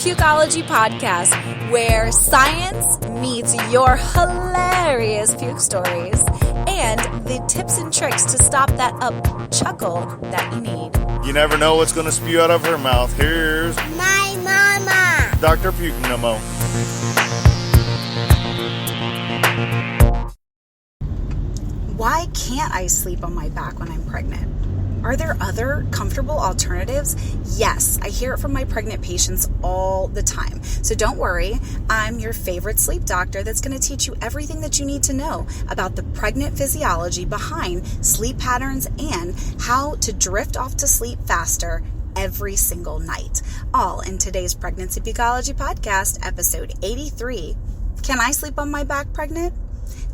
Pukeology Podcast, where science meets your hilarious puke stories and the tips and tricks to stop that up-chuckle that you need. You never know what's going to spew out of her mouth. Here's my mama, Dr. Pukeology. Why can't I sleep on my back when I'm pregnant? Are there other comfortable alternatives? Yes, I hear it from my pregnant patients all the time. So don't worry, I'm your favorite sleep doctor that's going to teach you everything that you need to know about the pregnant physiology behind sleep patterns and how to drift off to sleep faster every single night. All in today's Pregnancy Pukeology Podcast, episode 83. Can I sleep on my back pregnant?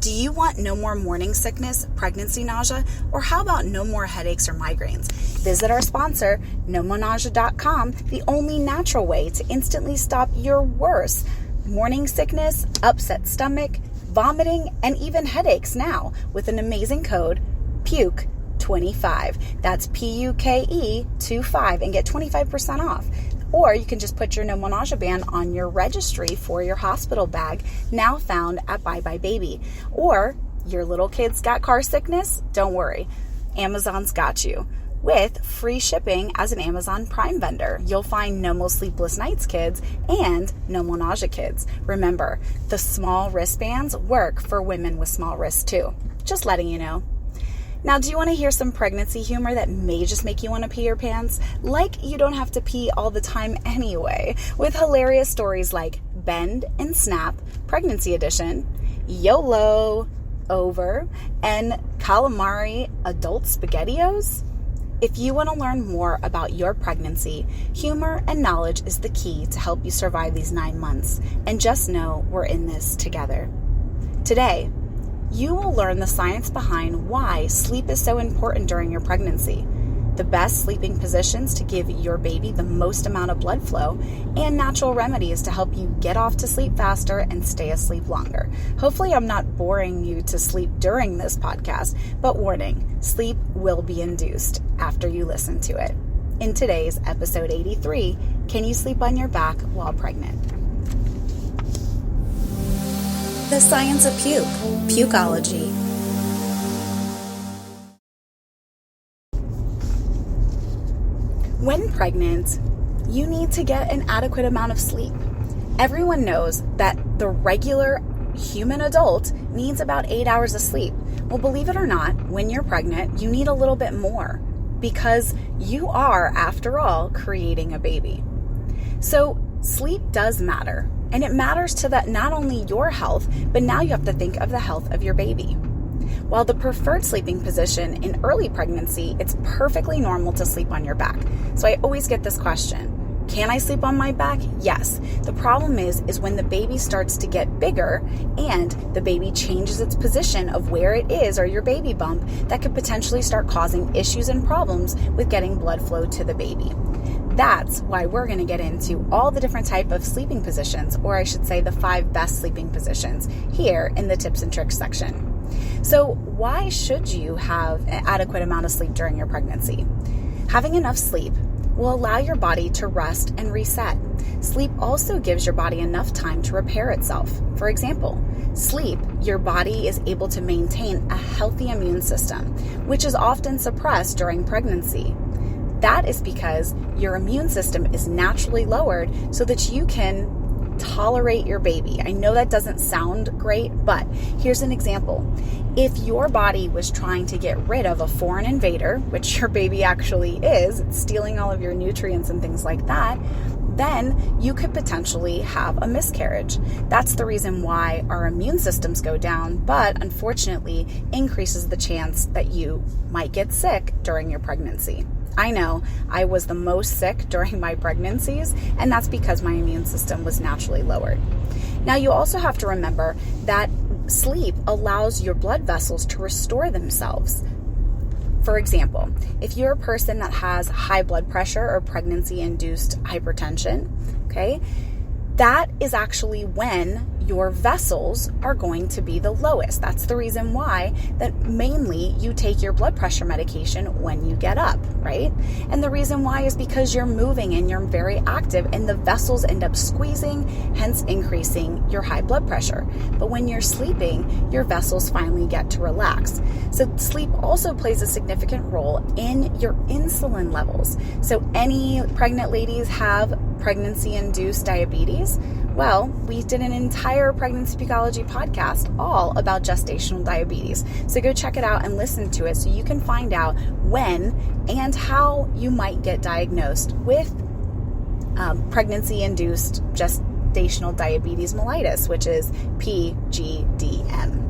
Do you want no more morning sickness, pregnancy nausea, or how about no more headaches or migraines? Visit our sponsor, nomonausea.com, the only natural way to instantly stop your worst morning sickness, upset stomach, vomiting, and even headaches now with an amazing code, PUKE25. That's PUKE25 and get 25% off. Or you can just put your No More Nausea band on your registry for your hospital bag, now found at Bye Bye Baby. Or your little kid's got car sickness? Don't worry, Amazon's got you. With free shipping as an Amazon Prime vendor, you'll find No More Sleepless Nights kids and No More Nausea kids. Remember, the small wristbands work for women with small wrists too. Just letting you know. Now, do you want to hear some pregnancy humor that may just make you want to pee your pants? Like you don't have to pee all the time anyway, with hilarious stories like Bend and Snap, Pregnancy Edition, YOLO, Over, and Calamari Adult SpaghettiOs? If you want to learn more about your pregnancy, humor and knowledge is the key to help you survive these 9 months. And just know we're in this together. Today, you will learn the science behind why sleep is so important during your pregnancy, the best sleeping positions to give your baby the most amount of blood flow, and natural remedies to help you get off to sleep faster and stay asleep longer. Hopefully I'm not boring you to sleep during this podcast, but warning, sleep will be induced after you listen to it. In today's episode 83, can you sleep on your back while pregnant? The science of puke, pukeology. When pregnant, you need to get an adequate amount of sleep. Everyone knows that the regular human adult needs about 8 hours of sleep. Well, believe it or not, when you're pregnant, you need a little bit more because you are, after all, creating a baby. So sleep does matter. And it matters to that not only your health, but now you have to think of the health of your baby. While the preferred sleeping position in early pregnancy, it's perfectly normal to sleep on your back. So I always get this question. Can I sleep on my back? Yes. The problem is when the baby starts to get bigger and the baby changes its position of where it is or your baby bump, that could potentially start causing issues and problems with getting blood flow to the baby. That's why we're going to get into all the different type of sleeping positions, or I should say the 5 best sleeping positions here in the tips and tricks section. So why should you have an adequate amount of sleep during your pregnancy? Having enough sleep will allow your body to rest and reset. Sleep also gives your body enough time to repair itself. For example, sleep, your body is able to maintain a healthy immune system, which is often suppressed during pregnancy. That is because your immune system is naturally lowered so that you can tolerate your baby. I know that doesn't sound great, but here's an example. If your body was trying to get rid of a foreign invader, which your baby actually is, it's stealing all of your nutrients and things like that, then you could potentially have a miscarriage. That's the reason why our immune systems go down, but unfortunately increases the chance that you might get sick during your pregnancy. I know I was the most sick during my pregnancies, and that's because my immune system was naturally lowered. Now, you also have to remember that sleep allows your blood vessels to restore themselves. For example, if you're a person that has high blood pressure or pregnancy-induced hypertension, okay, that is actually when your vessels are going to be the lowest. That's the reason why that mainly you take your blood pressure medication when you get up, right? And the reason why is because you're moving and you're very active and the vessels end up squeezing, hence increasing your high blood pressure. But when you're sleeping, your vessels finally get to relax. So sleep also plays a significant role in your insulin levels. So any pregnant ladies have pregnancy-induced diabetes? Well, we did an entire Pregnancy Pukeology podcast all about gestational diabetes. So go check it out and listen to it so you can find out when and how you might get diagnosed with pregnancy-induced gestational diabetes mellitus, which is PGDM.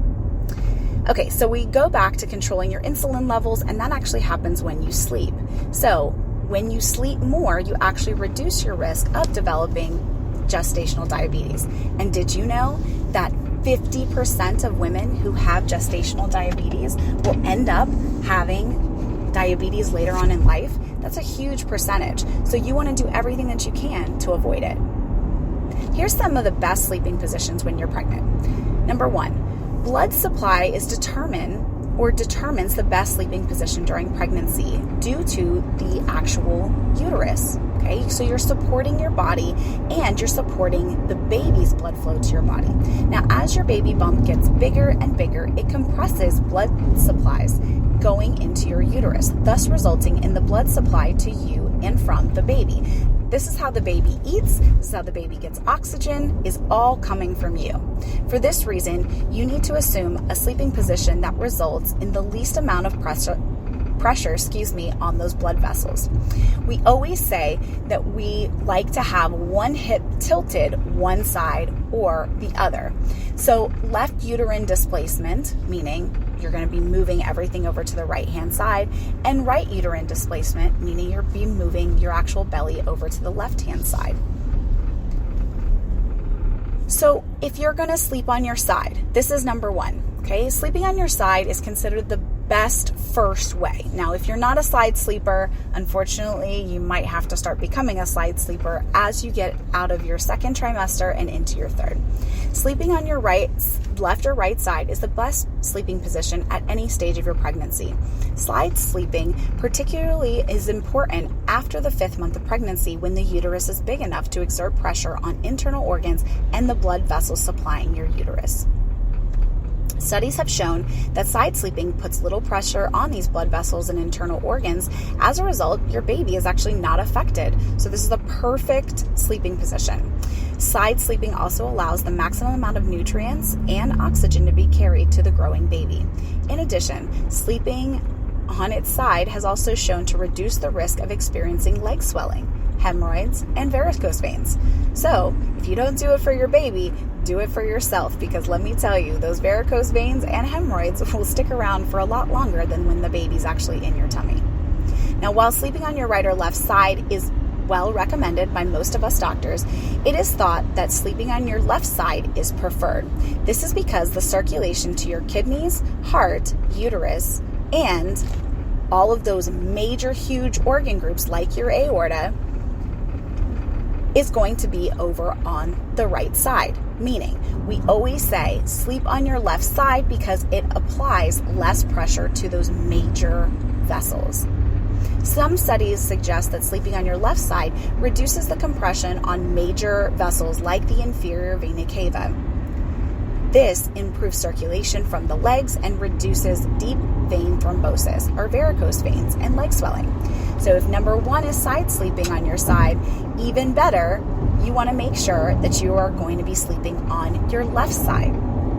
Okay, so we go back to controlling your insulin levels, and that actually happens when you sleep. So when you sleep more, you actually reduce your risk of developing gestational diabetes. And did you know that 50% of women who have gestational diabetes will end up having diabetes later on in life? That's a huge percentage. So you want to do everything that you can to avoid it. Here's some of the best sleeping positions when you're pregnant. Number 1, blood supply is determines the best sleeping position during pregnancy due to the actual uterus. Okay, so you're supporting your body and you're supporting the baby's blood flow to your body. Now, as your baby bump gets bigger and bigger, it compresses blood supplies going into your uterus, thus resulting in the blood supply to you and from the baby. This is how the baby eats, this is how the baby gets oxygen, is all coming from you. For this reason, you need to assume a sleeping position that results in the least amount of pressure on those blood vessels. We always say that we like to have one hip tilted one side or the other. So left uterine displacement, meaning you're going to be moving everything over to the right-hand side, and right uterine displacement, meaning you're be moving your actual belly over to the left-hand side. So if you're going to sleep on your side, this is number 1, okay? Sleeping on your side is considered the best first way. Now, if you're not a side sleeper, unfortunately, you might have to start becoming a side sleeper as you get out of your second trimester and into your third. Sleeping on your left or right side is the best sleeping position at any stage of your pregnancy. Side sleeping particularly is important after the 5th month of pregnancy when the uterus is big enough to exert pressure on internal organs and the blood vessels supplying your uterus. Studies have shown that side sleeping puts little pressure on these blood vessels and internal organs. As a result, your baby is actually not affected. So this is a perfect sleeping position. Side sleeping also allows the maximum amount of nutrients and oxygen to be carried to the growing baby. In addition, sleeping on its side has also shown to reduce the risk of experiencing leg swelling, hemorrhoids, and varicose veins. So if you don't do it for your baby, do it for yourself, because let me tell you, those varicose veins and hemorrhoids will stick around for a lot longer than when the baby's actually in your tummy. Now, while sleeping on your right or left side is well recommended by most of us doctors, it is thought that sleeping on your left side is preferred. This is because the circulation to your kidneys, heart, uterus, and all of those major huge organ groups like your aorta is going to be over on the right side. Meaning, we always say sleep on your left side because it applies less pressure to those major vessels. Some studies suggest that sleeping on your left side reduces the compression on major vessels like the inferior vena cava. This improves circulation from the legs and reduces deep vein thrombosis, or varicose veins, and leg swelling. So if number 1 is side sleeping on your side, even better, you want to make sure that you are going to be sleeping on your left side.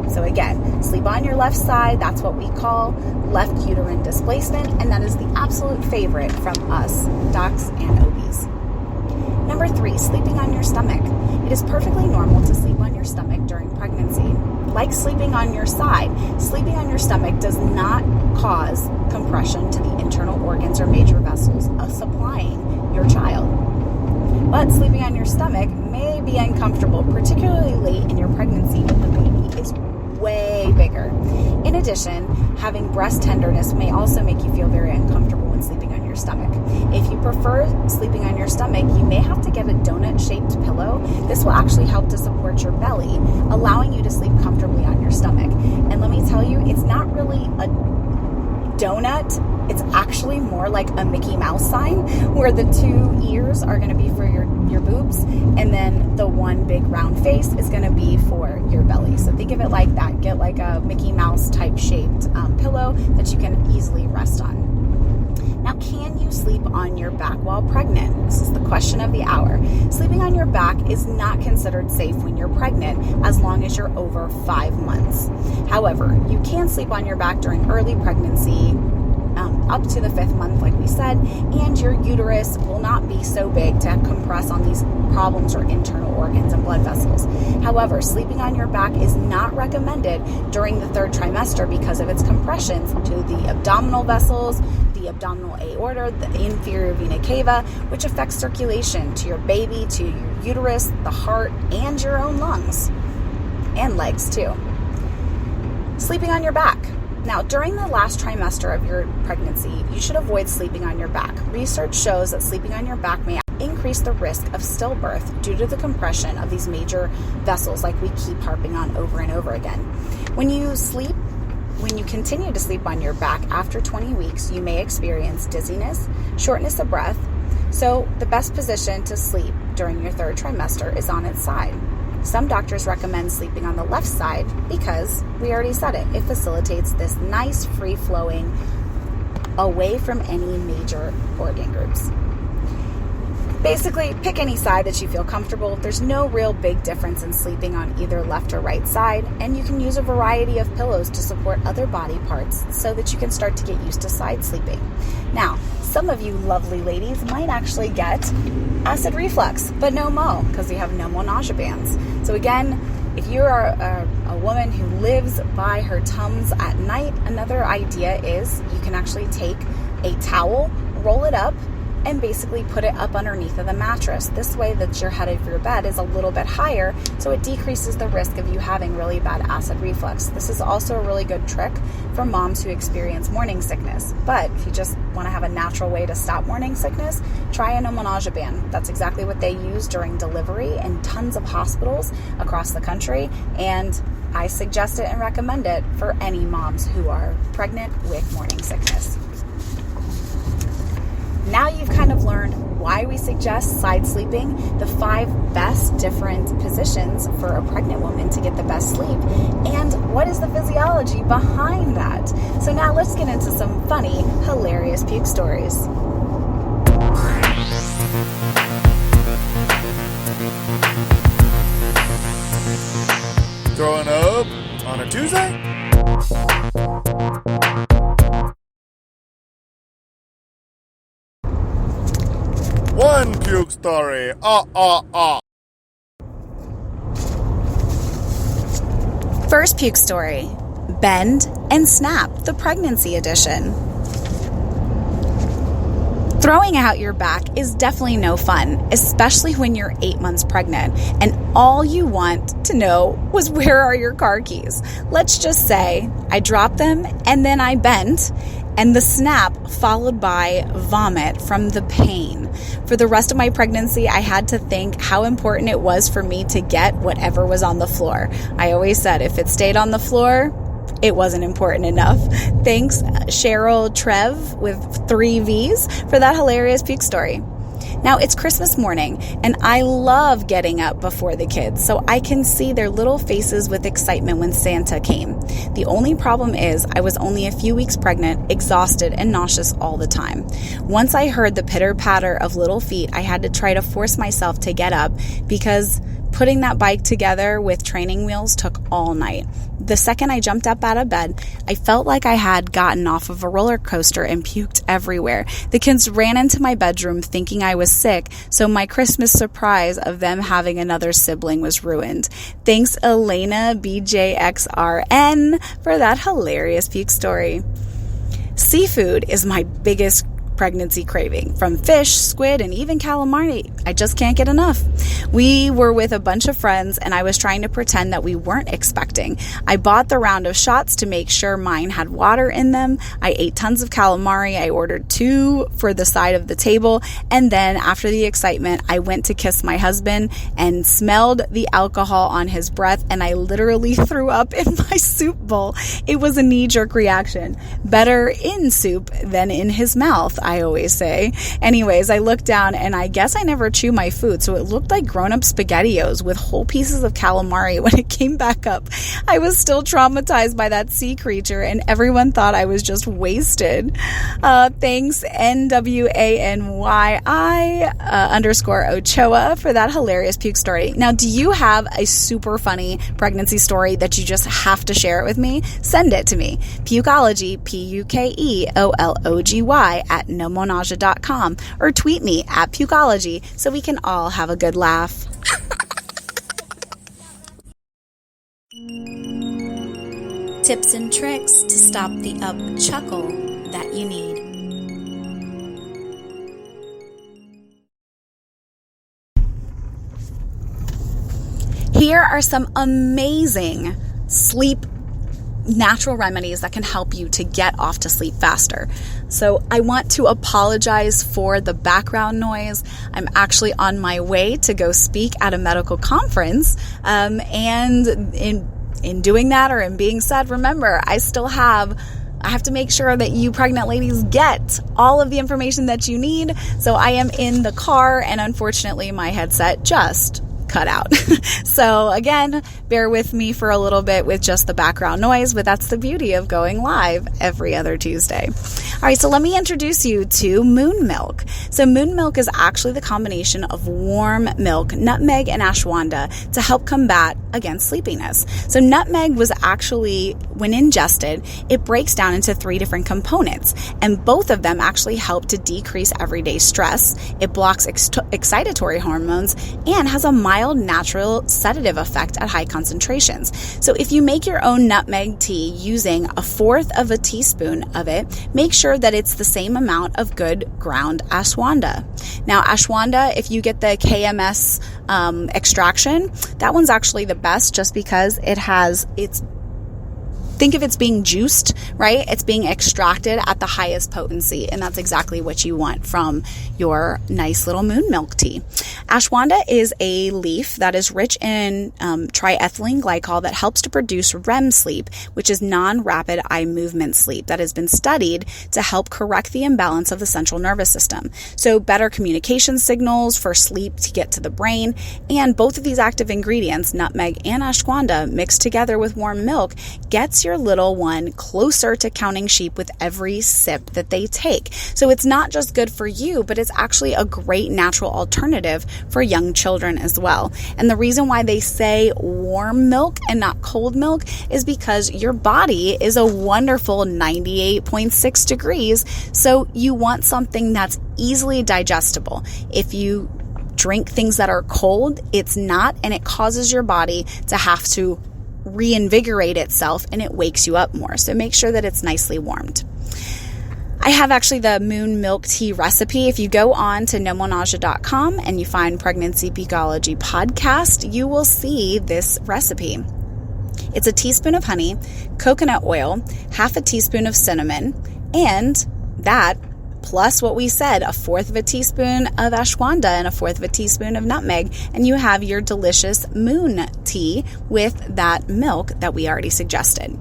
So again, sleep on your left side, that's what we call left uterine displacement, and that is the absolute favorite from us, docs and OBs. Number 3, sleeping on your stomach. It is perfectly normal to sleep on your stomach during pregnancy. Like sleeping on your side, sleeping on your stomach does not cause compression to the internal organs or major vessels supplying your child. But sleeping on your stomach may be uncomfortable, particularly late in your pregnancy when the baby is way bigger. In addition, having breast tenderness may also make you feel very uncomfortable when sleeping on your stomach. If you prefer sleeping on your stomach, you may have to get a donut-shaped pillow. This will actually help to support your belly, allowing you to sleep comfortably on your stomach. And let me tell you, it's not really a donut. It's actually more like a Mickey Mouse sign, where the two ears are going to be for your boobs, and then the one big round face is going to be for your belly. So think of it like that. Get like a Mickey Mouse type shaped pillow that you can easily rest on. Now, can you sleep on your back while pregnant? This is the question of the hour. Sleeping on your back is not considered safe when you're pregnant, as long as you're over 5 months. However, you can sleep on your back during early pregnancy, up to the 5th month, like we said, and your uterus will not be so big to compress on these problems or internal organs and blood vessels. However, sleeping on your back is not recommended during the 3rd trimester because of its compressions to the abdominal vessels, the abdominal aorta, the inferior vena cava, which affects circulation to your baby, to your uterus, the heart, and your own lungs and legs too. Sleeping on your back. Now, during the last trimester of your pregnancy, you should avoid sleeping on your back. Research shows that sleeping on your back may increase the risk of stillbirth due to the compression of these major vessels, like we keep harping on over and over again. When you continue to sleep on your back after 20 weeks, you may experience dizziness, shortness of breath. So the best position to sleep during your 3rd trimester is on its side. Some doctors recommend sleeping on the left side because, we already said it, it facilitates this nice free-flowing away from any major organ groups. Basically, pick any side that you feel comfortable. There's no real big difference in sleeping on either left or right side, and you can use a variety of pillows to support other body parts so that you can start to get used to side sleeping. Now, some of you lovely ladies might actually get acid reflux, but no mo, because you have no more nausea bands. So again, if you are a woman who lives by her Tums at night, another idea is you can actually take a towel, roll it up, and basically put it up underneath of the mattress. This way that your head of your bed is a little bit higher, so it decreases the risk of you having really bad acid reflux. This is also a really good trick for moms who experience morning sickness. But if you just want to have a natural way to stop morning sickness, try a nausea band. That's exactly what they use during delivery in tons of hospitals across the country, and I suggest it and recommend it for any moms who are pregnant with morning sickness. Now you've kind of learned why we suggest side sleeping, the 5 best different positions for a pregnant woman to get the best sleep, and what is the physiology behind that. So now let's get into some funny, hilarious puke stories. Throwing up on a Tuesday? One puke story. First puke story, Bend and Snap, the pregnancy edition. Throwing out your back is definitely no fun, especially when you're 8 months pregnant and all you want to know was, where are your car keys? Let's just say I dropped them and then I bent, and the snap followed by vomit from the pain. For the rest of my pregnancy, I had to think how important it was for me to get whatever was on the floor. I always said if it stayed on the floor, it wasn't important enough. Thanks, Cheryl Trev with 3 V's, for that hilarious puke story. Now, it's Christmas morning, and I love getting up before the kids so I can see their little faces with excitement when Santa came. The only problem is I was only a few weeks pregnant, exhausted, and nauseous all the time. Once I heard the pitter-patter of little feet, I had to try to force myself to get up because putting that bike together with training wheels took all night. The second I jumped up out of bed, I felt like I had gotten off of a roller coaster and puked everywhere. The kids ran into my bedroom thinking I was sick, so my Christmas surprise of them having another sibling was ruined. Thanks, Elena BJXRN, for that hilarious puke story. Seafood is my biggest pregnancy craving from fish, squid, and even calamari. I just can't get enough. We were with a bunch of friends and I was trying to pretend that we weren't expecting. I bought the round of shots to make sure mine had water in them. I ate tons of calamari. I ordered 2 for the side of the table. And then after the excitement, I went to kiss my husband and smelled the alcohol on his breath, and I literally threw up in my soup bowl. It was a knee-jerk reaction. Better in soup than in his mouth, I always say. Anyways, I looked down and I guess I never chew my food, so it looked like grown-up SpaghettiOs with whole pieces of calamari when it came back up. I was still traumatized by that sea creature and everyone thought I was just wasted. Thanks NWANYI_Ochoa for that hilarious puke story. Now, do you have a super funny pregnancy story that you just have to share it with me? Send it to me. Pukeology, PUKEOLOGY at nomonaja.com, or tweet me at Pukeology so we can all have a good laugh. Tips and tricks to stop the up-chuckle that you need. Here are some amazing sleep natural remedies that can help you to get off to sleep faster. So I want to apologize for the background noise. I'm actually on my way to go speak at a medical conference, and in doing that, or in being said, remember, I have to make sure that you pregnant ladies get all of the information that you need. So I am in the car, and unfortunately my headset just cut out. So again, bear with me for a little bit with just the background noise, but that's the beauty of going live every other Tuesday. All right, so let me introduce you to moon milk. So moon milk is actually the combination of warm milk, nutmeg, and ashwagandha to help combat against sleepiness. So nutmeg was actually, when ingested, it breaks down into 3 different components, and both of them actually help to decrease everyday stress. It blocks excitatory hormones and has a mild natural sedative effect at high concentrations. So if you make your own nutmeg tea using 1/4 of a teaspoon of it, make sure that it's the same amount of good ground ashwagandha. Now ashwagandha, if you get the KMS extraction, that one's actually the best just because think of it's being juiced, right? It's being extracted at the highest potency, and that's exactly what you want from your nice little moon milk tea. Ashwagandha is a leaf that is rich in triethylene glycol that helps to produce REM sleep, which is non-rapid eye movement sleep, that has been studied to help correct the imbalance of the central nervous system. So better communication signals for sleep to get to the brain, and both of these active ingredients, nutmeg and ashwagandha, mixed together with warm milk, gets your little one closer to counting sheep with every sip that they take. So it's not just good for you, but it's actually a great natural alternative for young children as well. And the reason why they say warm milk and not cold milk is because your body is a wonderful 98.6 degrees. So you want something that's easily digestible. If you drink things that are cold, it's not, and it causes your body to have to reinvigorate itself, and it wakes you up more. So make sure that it's nicely warmed. I have actually the moon milk tea recipe. If you go on to nomonaja.com and you find Pregnancy Pukeology Podcast, you will see this recipe. It's a teaspoon of honey, coconut oil, 1/2 teaspoon of cinnamon, and that plus what we said, 1/4 of a teaspoon of ashwagandha and 1/4 of a teaspoon of nutmeg, and you have your delicious moon tea with that milk that we already suggested.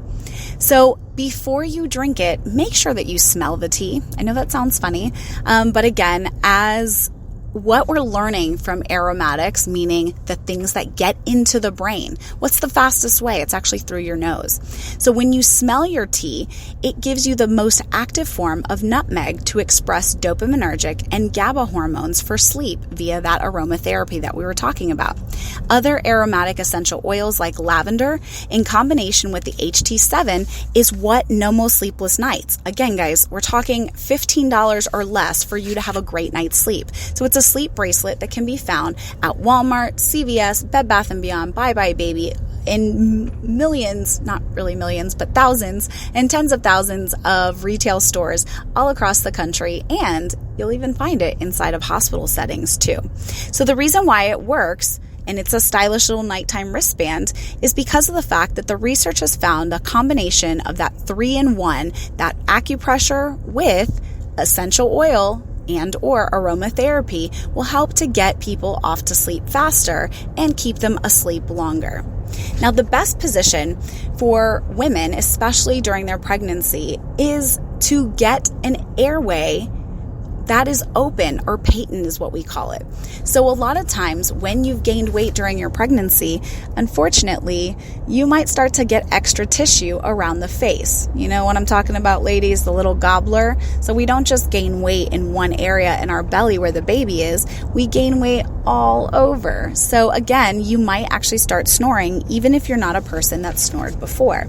So before you drink it, make sure that you smell the tea. I know that sounds funny, but again, as what we're learning from aromatics, meaning the things that get into the brain. What's the fastest way? It's actually through your nose. So when you smell your tea, it gives you the most active form of nutmeg to express dopaminergic and GABA hormones for sleep via that aromatherapy that we were talking about. Other aromatic essential oils like lavender in combination with the HT7 is what Nomo Sleepless Nights. Again, guys, we're talking $15 or less for you to have a great night's sleep. So it's a sleep bracelet that can be found at Walmart, CVS, Bed Bath & Beyond, Bye Bye Baby, in millions, not really millions, but thousands and tens of thousands of retail stores all across the country, and you'll even find it inside of hospital settings too. So the reason why it works, and it's a stylish little nighttime wristband, is because of the fact that the research has found a combination of that 3-in-1, that acupressure with essential oil and or aromatherapy, will help to get people off to sleep faster and keep them asleep longer. Now, the best position for women, especially during their pregnancy, is to get an airway that is open, or patent is what we call it. So a lot of times when you've gained weight during your pregnancy, unfortunately, you might start to get extra tissue around the face. You know what I'm talking about, ladies, the little gobbler. So we don't just gain weight in one area in our belly where the baby is, we gain weight all over. So again, you might actually start snoring even if you're not a person that snored before.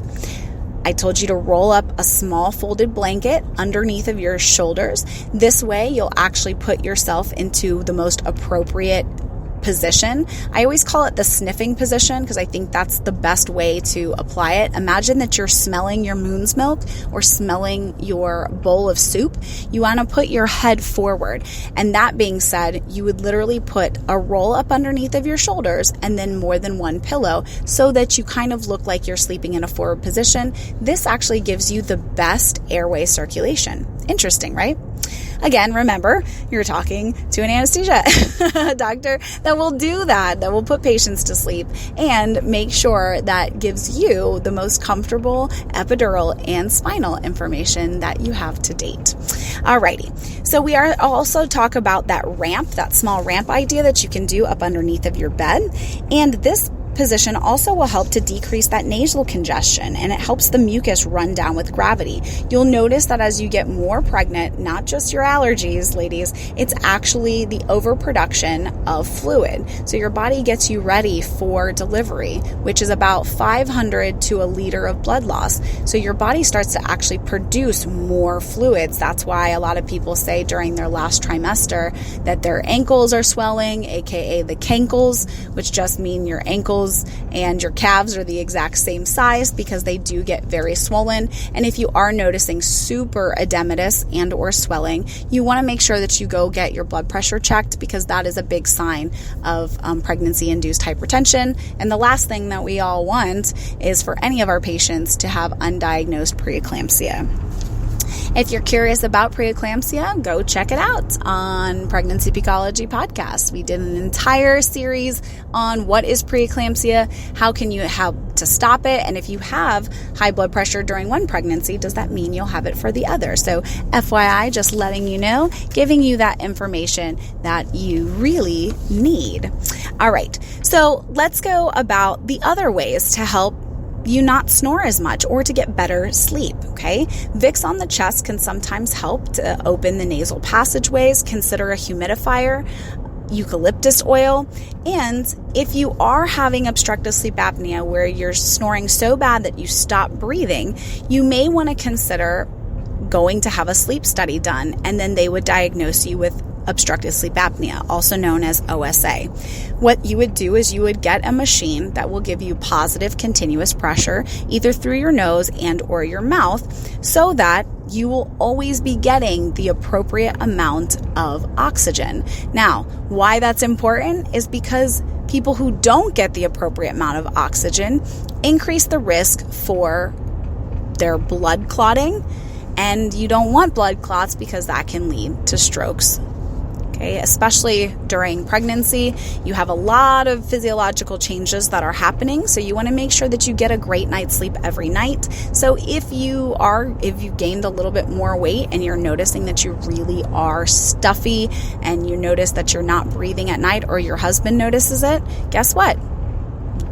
I told you to roll up a small folded blanket underneath of your shoulders. This way, you'll actually put yourself into the most appropriate position. I always call it the sniffing position because I think that's the best way to apply it. Imagine that you're smelling your moon's milk or smelling your bowl of soup. You want to put your head forward. And that being said, you would literally put a roll up underneath of your shoulders and then more than one pillow so that you kind of look like you're sleeping in a forward position. This actually gives you the best airway circulation. Interesting, right? Again, remember, you're talking to an anesthesia doctor that will do that will put patients to sleep and make sure that gives you the most comfortable epidural and spinal information that you have to date. Alrighty, so we are also talk about that ramp, that small ramp idea that you can do up underneath of your bed, and this position also will help to decrease that nasal congestion, and it helps the mucus run down with gravity. You'll notice that as you get more pregnant, not just your allergies, ladies, it's actually the overproduction of fluid. So your body gets you ready for delivery, which is about 500 to a liter of blood loss. So your body starts to actually produce more fluids. That's why a lot of people say during their last trimester that their ankles are swelling, aka the cankles, which just mean your ankles and your calves are the exact same size because they do get very swollen. And if you are noticing super edematous and or swelling, you want to make sure that you go get your blood pressure checked because that is a big sign of pregnancy-induced hypertension. And the last thing that we all want is for any of our patients to have undiagnosed preeclampsia. If you're curious about preeclampsia, go check it out on Pregnancy Pukeology Podcast. We did an entire series on what is preeclampsia, how can you help to stop it, and if you have high blood pressure during one pregnancy, does that mean you'll have it for the other? So FYI, just letting you know, giving you that information that you really need. All right, so let's go about the other ways to help you not snore as much or to get better sleep, okay? Vicks on the chest can sometimes help to open the nasal passageways. Consider a humidifier, eucalyptus oil, and if you are having obstructive sleep apnea where you're snoring so bad that you stop breathing, you may want to consider going to have a sleep study done, and then they would diagnose you with obstructive sleep apnea, also known as OSA. What you would do is you would get a machine that will give you positive continuous pressure either through your nose and or your mouth so that you will always be getting the appropriate amount of oxygen. Now, why that's important is because people who don't get the appropriate amount of oxygen increase the risk for their blood clotting, and you don't want blood clots because that can lead to strokes. Okay, especially during pregnancy, you have a lot of physiological changes that are happening. So you want to make sure that you get a great night's sleep every night. So if you've gained a little bit more weight and you're noticing that you really are stuffy and you notice that you're not breathing at night or your husband notices it, guess what?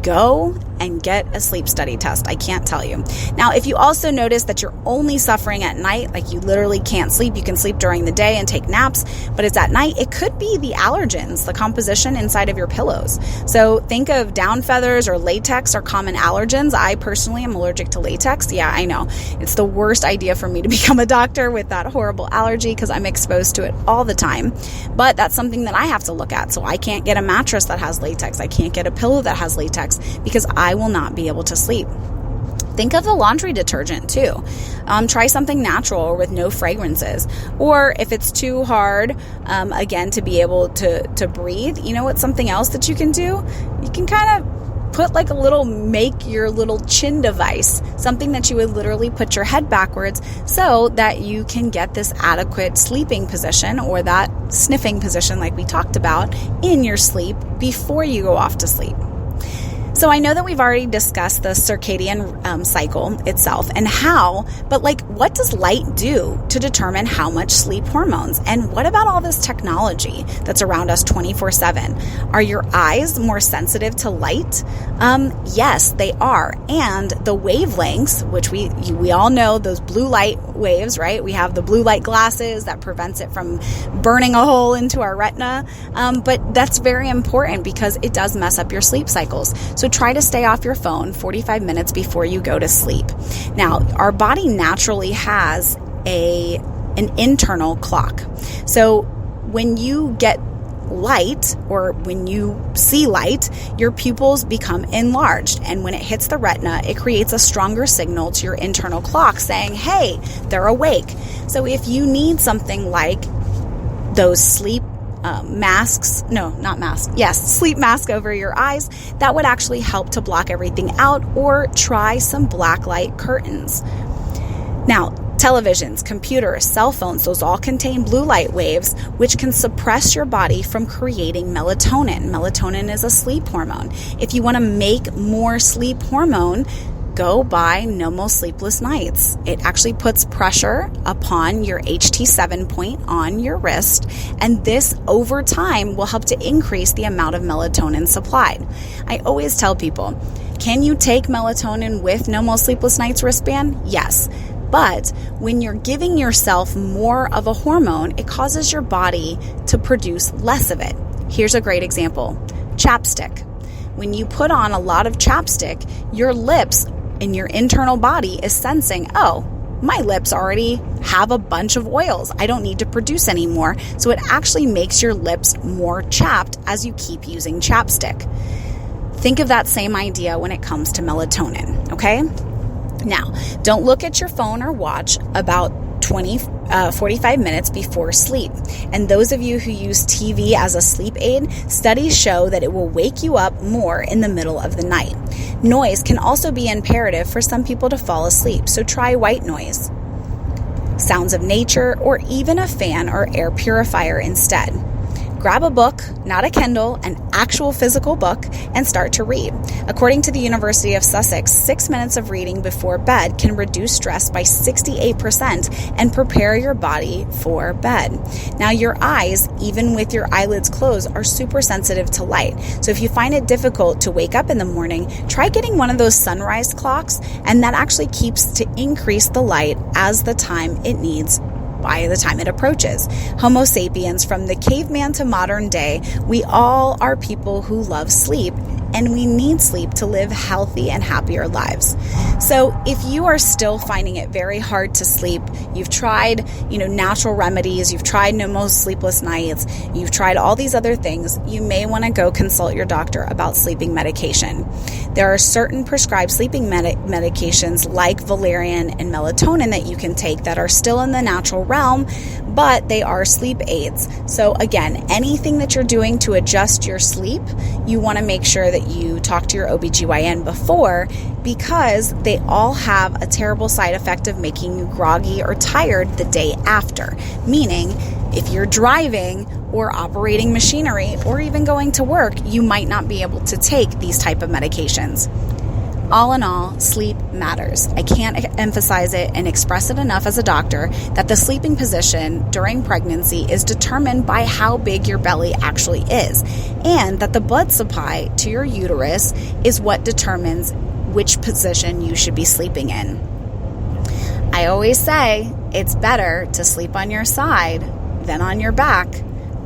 Go and get a sleep study test. I can't tell you. Now, if you also notice that you're only suffering at night, like you literally can't sleep, you can sleep during the day and take naps, but it's at night, it could be the allergens, the composition inside of your pillows. So think of down feathers or latex are common allergens. I personally am allergic to latex. Yeah, I know. It's the worst idea for me to become a doctor with that horrible allergy because I'm exposed to it all the time. But that's something that I have to look at. So I can't get a mattress that has latex. I can't get a pillow that has latex because I I will not be able to sleep. Think of the laundry detergent too. Try something natural or with no fragrances. Or if it's too hard, again, to be able to breathe, you know what's something else that you can do? You can kind of put make your little chin device, something that you would literally put your head backwards so that you can get this adequate sleeping position or that sniffing position like we talked about in your sleep before you go off to sleep. So I know that we've already discussed the circadian cycle itself and but what does light do to determine how much sleep hormones? And what about all this technology that's around us 24/7? Are your eyes more sensitive to light? Yes, they are. And the wavelengths, which we all know, those blue light waves, right? We have the blue light glasses that prevents it from burning a hole into our retina. But that's very important because it does mess up your sleep cycles. So try to stay off your phone 45 minutes before you go to sleep. Now, our body naturally has an internal clock. So when you get light or when you see light, your pupils become enlarged. And when it hits the retina, it creates a stronger signal to your internal clock saying, hey, they're awake. So if you need something like those sleep sleep mask over your eyes, that would actually help to block everything out, or try some black light curtains. Now, televisions, computers, cell phones, those all contain blue light waves, which can suppress your body from creating melatonin. Melatonin is a sleep hormone. If you want to make more sleep hormone, go buy No More Sleepless Nights. It actually puts pressure upon your HT7 point on your wrist, and this over time will help to increase the amount of melatonin supplied. I always tell people, can you take melatonin with No More Sleepless Nights wristband? Yes. But when you're giving yourself more of a hormone, it causes your body to produce less of it. Here's a great example. Chapstick. When you put on a lot of chapstick, your lips and your internal body is sensing, oh, my lips already have a bunch of oils. I don't need to produce any more. So it actually makes your lips more chapped as you keep using chapstick. Think of that same idea when it comes to melatonin, okay? Now, don't look at your phone or watch about 45 minutes before sleep. And those of you who use TV as a sleep aid, studies show that it will wake you up more in the middle of the night. Noise can also be imperative for some people to fall asleep, so try white noise, sounds of nature, or even a fan or air purifier instead. Grab a book, not a Kindle, an actual physical book, and start to read. According to the University of Sussex, 6 minutes of reading before bed can reduce stress by 68% and prepare your body for bed. Now, your eyes, even with your eyelids closed, are super sensitive to light. So if you find it difficult to wake up in the morning, try getting one of those sunrise clocks, and that actually keeps to increase the light as the time it needs by the time it approaches. Homo sapiens, from the caveman to modern day, we all are people who love sleep, and we need sleep to live healthy and happier lives. So if you are still finding it very hard to sleep, you've tried, natural remedies, you've tried No More Sleepless Nights, you've tried all these other things, you may want to go consult your doctor about sleeping medication. There are certain prescribed sleeping medications like valerian and melatonin that you can take that are still in the natural realm, but they are sleep aids. So again, anything that you're doing to adjust your sleep, you want to make sure that you talk to your OBGYN before, because they all have a terrible side effect of making you groggy or tired the day after. Meaning, if you're driving or operating machinery or even going to work, you might not be able to take these type of medications. All in all, sleep matters. I can't emphasize it and express it enough as a doctor that the sleeping position during pregnancy is determined by how big your belly actually is, and that the blood supply to your uterus is what determines which position you should be sleeping in. I always say it's better to sleep on your side than on your back,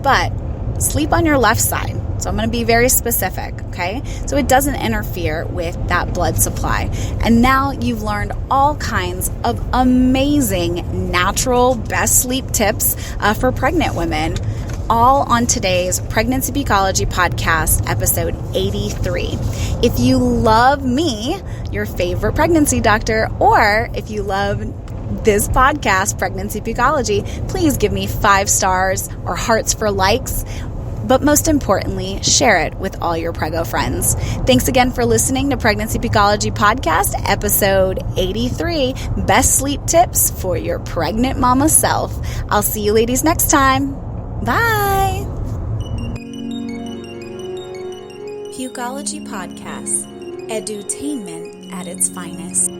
but sleep on your left side. So I'm going to be very specific, okay? So it doesn't interfere with that blood supply. And now you've learned all kinds of amazing natural best sleep tips for pregnant women. all on today's Pregnancy Pukeology Podcast, episode 83. If you love me, your favorite pregnancy doctor, or if you love this podcast, Pregnancy Pukeology, please give me 5 stars or hearts for likes. But most importantly, share it with all your prego friends. Thanks again for listening to Pregnancy Pukeology Podcast, episode 83, Best Sleep Tips for Your Pregnant Mama Self. I'll see you ladies next time. Bye. Pukeology Podcast, Edutainment at its finest.